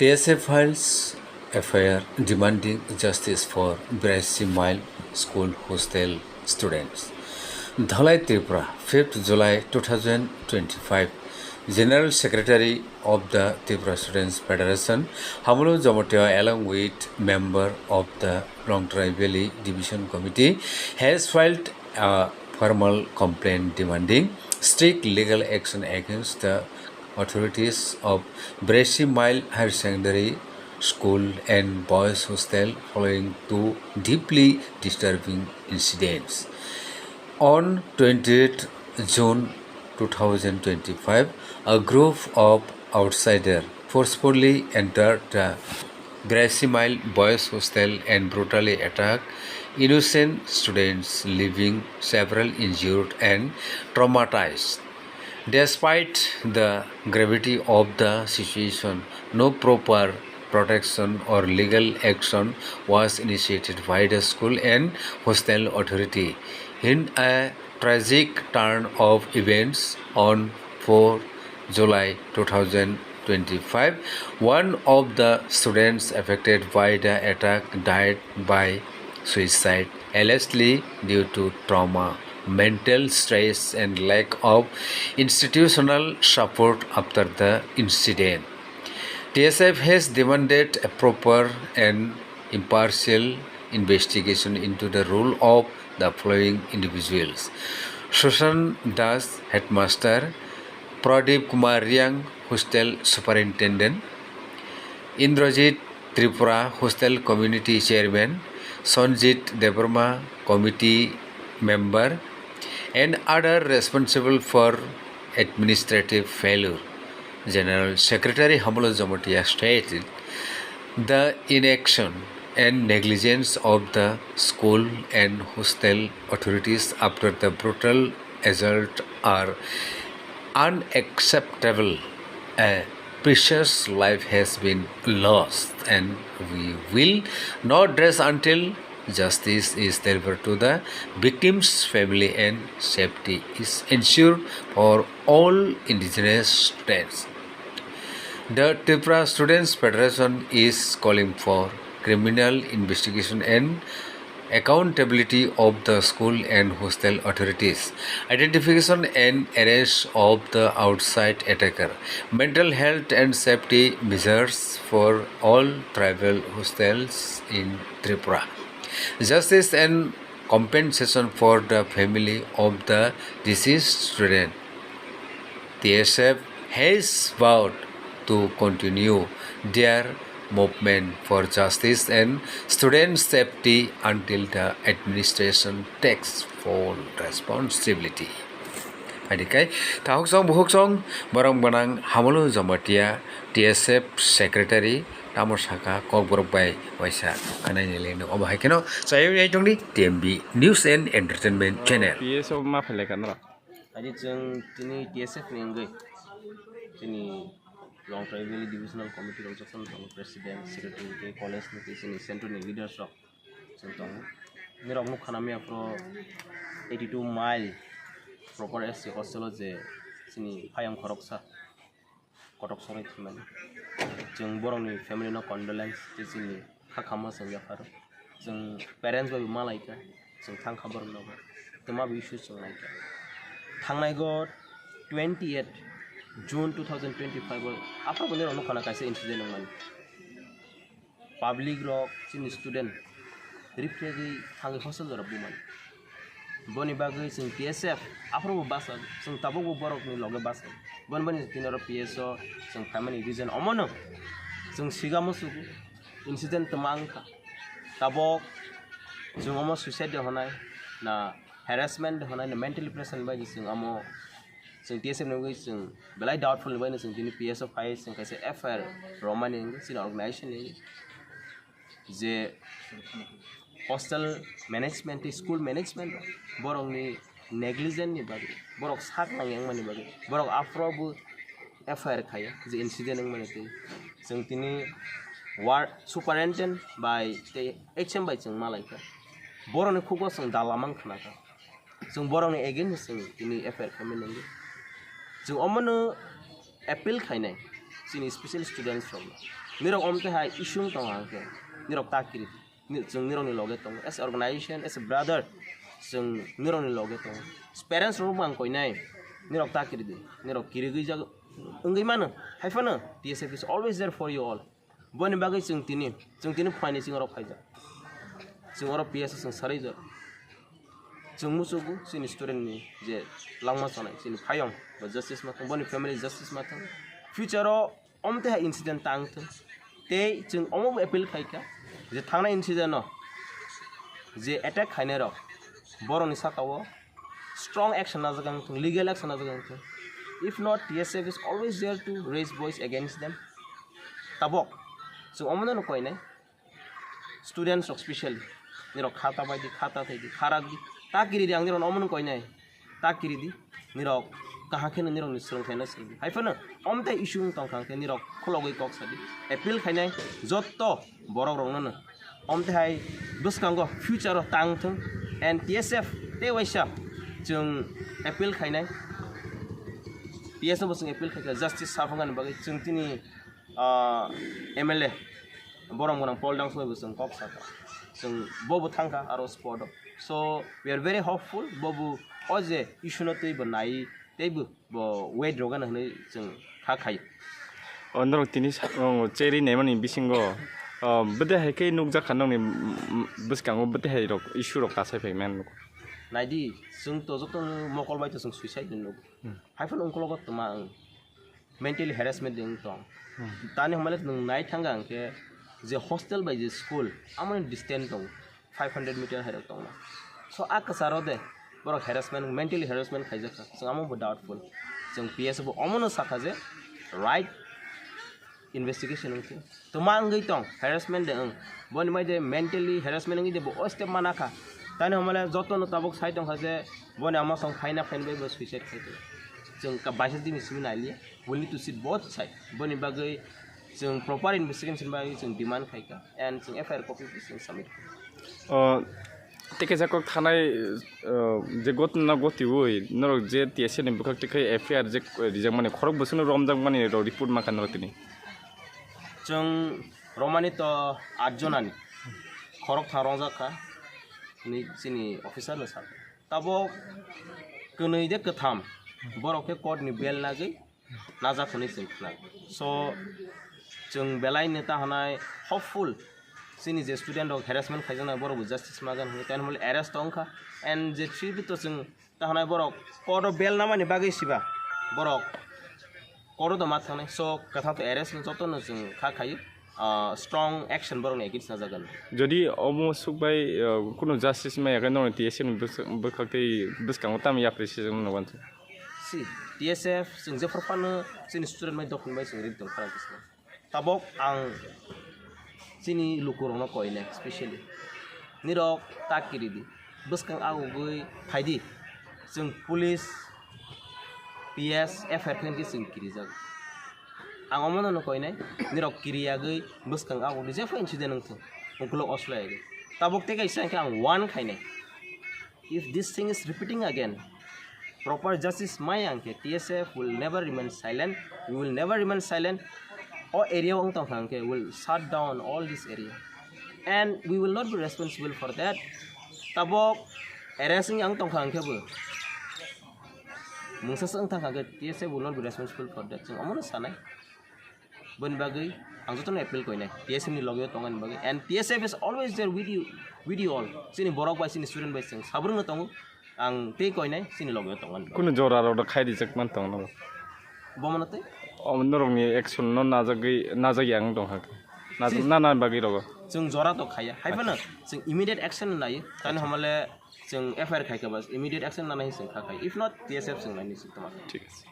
TSF files FIR demanding justice for Braisi Mile School Hostel students. Dhalai, Tripura, 5th July 2025. General Secretary of the Tripra Students Federation, Hamalu Jamatia, along with member of the Longtharai Valley Divisional Committee, has filed a formal complaint demanding strict legal action against the authorities of Braisi Mile Higher Secondary School and Boys Hostel following two deeply disturbing incidents. On 20th June 2025, a group of outsiders forcefully entered the Braisi Mile Boys Hostel and brutally attacked innocent students, leaving several injured and traumatized. Despite the gravity of the situation, no proper protection or legal action was initiated by the school and hostel authority. In a tragic turn of events on 4 July 2025, one of the students affected by the attack died by suicide, allegedly due to trauma, mental stress, and lack of institutional support after the incident. TSF has demanded a proper and impartial investigation into the role of the following individuals: Sushan Das, Headmaster; Pradeep Kumar Riang, Hostel Superintendent; Indrajit Tripura, Hostel Community Chairman; Sanjit Devarma, Committee Member; and other responsible for administrative failure. General Secretary Hamalu Jamatia stated, the inaction and negligence of the school and hostel authorities after the brutal assault are unacceptable. A precious life has been lost, and we will not rest until justice is delivered to the victim's family and safety is ensured for all indigenous students. The Tripra Students Federation is calling for criminal investigation and accountability of the school and hostel authorities, identification and arrest of the outside attacker, mental health and safety measures for all tribal hostels in Tripura, justice and compensation for the family of the deceased student. TSF has vowed to continue their movement for justice and student safety until the administration takes full responsibility. Adikai, tahuk song buhuk song barang banang Hamalu Jamatia, TSF Secretary, Tamosaka, Kokborbai, Waisa, Kananilino, Obahakino, Sayo Yatoni, TMB News and Entertainment Channel. PSO Mapelekan. Adi jeng tini TSF Wngwi, tini Longtharai Valley Divisional Committee of President, Secretary, College, Nutrition, Central Leadership. Nirok Nukhanami afro 82 mile proper SC hostel je sini Hayam Koroksa Kotok Sorwi Thwimani. Jeng borong ni family no condolence je sini hakama sengya faro. Jeng parents babi malaika, jeng thang khabar no ba. Tema bi issue jeng laika. Thangnai go 28 June 2025 apa bener ono kana kaise incident nang public rock sin student refugee hangi hostel dora buman boni bagai sing TSF apa bo basa sing tabo bo borok ni loge basa bon bani tinoro PSO sing family reason omono sing sigamo suku incident temangka tabo sing omo suicide honai na harassment honai na mental depression ba sing amo sing TSF Wngwi sing belai doubtful ba sing tini PSO file sing kaise FR Roman ing sin organization ing je hostel management school management borong ni negligent ni bagi borok sak nang yang mani bagi borok afro bu FR khaya je incident ing mani te sing tini war superintendent by te HM by sing malaika borong ni khugo sing dalamang khana ka sing borong ni again sing tini FR kami nang जों अमनो appeal खायनाय जोंनि special students from nirok omte hai isung tong hangke nirok takiri jeng nirok ni loge tong as organization as a brother jeng nirok ni loge tong parents ro bang koi nai nirok takiri di nirok kiri gi jag engai mana hai fana TSF is always there for you all boni bagai jeng tini phani sing ro phaija jeng ro PS jeng sarai ja jeng musugu sin student ni je langma sanai sin phayong ba justice ma boni family justice ma future ro omte ha incident tang te jeng omo appeal khaika je thangna incident no je attack khaine ro boroni sakawo strong action najagang legal action najagang if not TSF is always there to raise voice against them tabok so omona no koine students especially niro khata bai di khata thai di kharak di takiri di angiro omon koine takiri di niro kaha khene niro nisrong khaina sidi haifana omte issue tong khang ke niro khologoi kok sadi appeal khainai jotto borok rong na omte hai buskango future of tang thung and TSF te waisa jeng appeal khainai TSF bosing appeal khaika justice safangan bagai jeng tini MLA borong borong poldang soi bosing kok sata jeng bobu thangka aro sport so we are very hopeful bobu oje issue no tei banai teibu bo wait rogan hne jeng kha khai onrok tini cheri nemani bisingo bede heke nukja khanong ni buskango bede hai rok issue rok kasai payment naidi jeng to jok mokol bai to jeng suicide no haifan ongkologot to ma mentally harassment ding tong tani hamale nung nai thanga ke je hostel by je school amon distance tong 500 meter hera tong so akasaro de borok harassment mentally harassment khaija ka so amon bo doubtful jeng PS bo omono sakha je right investigation ngi to ma ngai tong harassment de boni mai de mentally harassment ngi de bo step manaka tani hamale jotono tabok sai tong khaje boni ama song phaina phain bai bo suicide khaito jeng ka basis di mismin ali we need to see both side boni bagai jeng proper investigation bai jeng demand khaika and jeng FIR copy jeng submit teke jakok thanai je gotna goti oi norok je TSF ni bukak tekai FIR je rijak mane khorok bosuno romjak mane ro report ma kan rotini jeng romani to 8 jonani khorok tharong jaka ni sini officer no sa tabo kunui de katham borok ke court ni bel nagai naja khoni singkhna so jeng belai neta hanai hopeful sini je student of harassment khaijana borok justice magan hoi tan mole arrest tongkha and je tribi to jeng ta hanai borok court of bel namani bagai siba borok court to mat thanai so katha to arrest no jotono jeng kha khai strong action borok ni against najagan jodi omo sukbai kuno justice ma yaga no TSF ni bukak tei buskango tam ya appreciation no wan si TSF jeng je forfano sini student mai dokun bai sing ridong khara kisna tabok ang sini lukurong no koine especially nirok takiri di buskang agu goi phaidi jeng police PS FIR khen ki sing kiri jag ang omono no koine nirok kiriya goi buskang agu di je fa incident nang thung ongkulo oslai ge tabok te kaisa ang one khaine if this thing is repeating again proper justice my anke TSF will never remain silent we will never remain silent all area ong tong anke will shut down all this area and we will not be responsible for that tabok arresting ang tong anke bu mungsa sang tang anke TSF will not be responsible for that jeng amono sanai bon bagai ang jotono appeal koine TSF ni logyo tongan bagai and TSF is always there with you all sini borok bai sini student bai sing sabrung no tongu ang te koine sini logyo tongan kuno jora ro khai di jak man tong no bomonate norok ni action no najagi ang dong hak na bagi rogo jeng jora to khaya haifana jeng immediate action nai tan hamale jeng FIR khaika bas immediate action na nahi jeng kha khai if not TSF jeng nai ni sikma ঠিক আছে